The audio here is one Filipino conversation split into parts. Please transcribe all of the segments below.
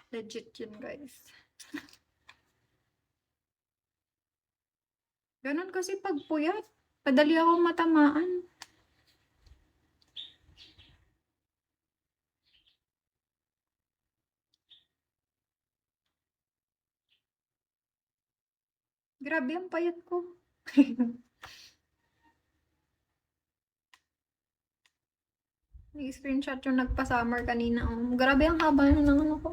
Legit yun, guys. Ganon kasi pag puyat. Padali ako matamaan. Grabe ang payat ko. Nag-screenshot yung nagpa-summer kanina. Oh. Grabe ang haba na ng ano ko.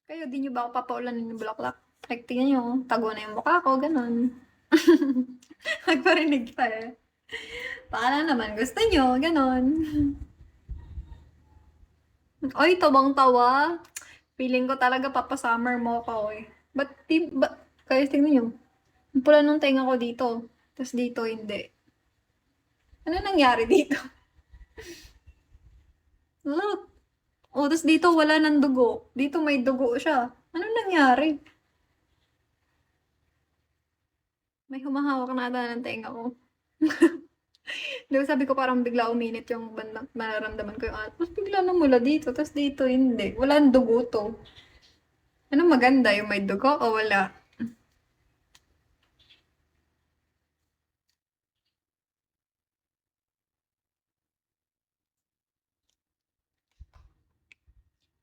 Kayo, di nyo ba ako papaulanin ng bulaklak? Like, tingnan nyo, tago na yung mukha ko, ganon. Nagparinig pa eh. Paala naman, gusto nyo, ganon. Oy, tawang-tawa. Feeling ko talaga papasummer mo ako eh. Kaya tingnan nyo. Ang pula nung tenga ko dito. Tapos dito, hindi. Ano nangyari dito? Look. O, tapos dito wala ng dugo. Dito may dugo siya. Ano nangyari? May humahawak na ata ng tenga ko. Di ba sabi ko parang bigla uminit yung bandang mararamdaman ko yung tapos bigla namula dito, tapos dito hindi. Wala ng dugo to. Ano maganda? Yung may dugo o wala?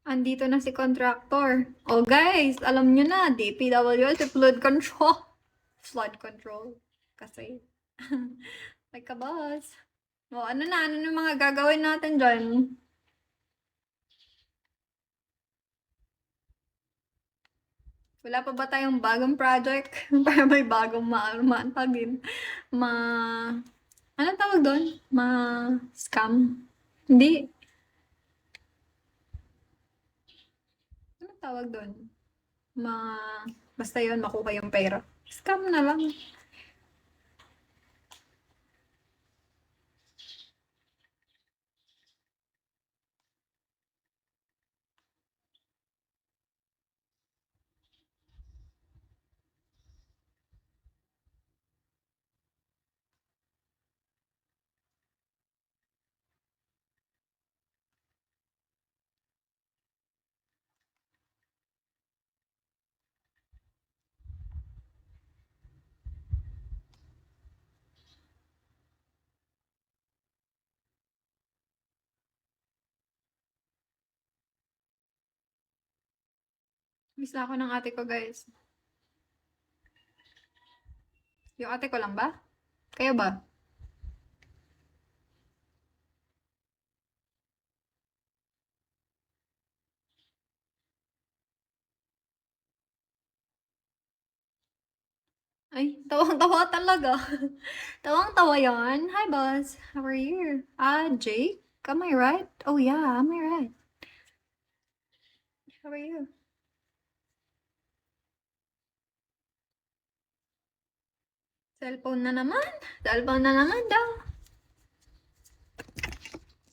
Andito na si contractor. Oh guys, alam nyo na, DPWH, flood control. Flood control. Kasi, like a boss. O, ano na mga gagawin natin dyan? Wala pa ba tayong bagong project? Para may bagong maantagin? Anong tawag doon? Scam? Hindi. Anong tawag doon? Basta yun, makuha yung pera. Scam na lang. Miss na ako ng ate ko, guys. Yung ate ko lang ba? Kayo ba? Ay, tawang-tawa talaga. Tawang-tawa yan. Hi, boss. How are you? Jake? Am I right? Oh, yeah. Am I right? How are you? Cellphone na naman. Cellphone na naman daw.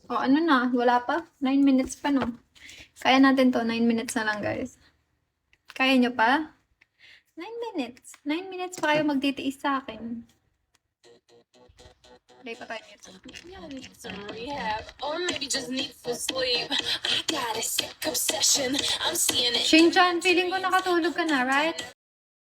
O, ano na? Wala pa? 9 minutes pa, no? Kaya natin to. 9 minutes na lang, guys. Kaya nyo pa? 9 minutes. 9 minutes pa kayo magtitiis sa akin. Play pa tayo nito. Some rehab, or maybe just need to sleep. I got a sick obsession. I'm seeing it. Shin-chan, feeling ko nakatulog ka na, right?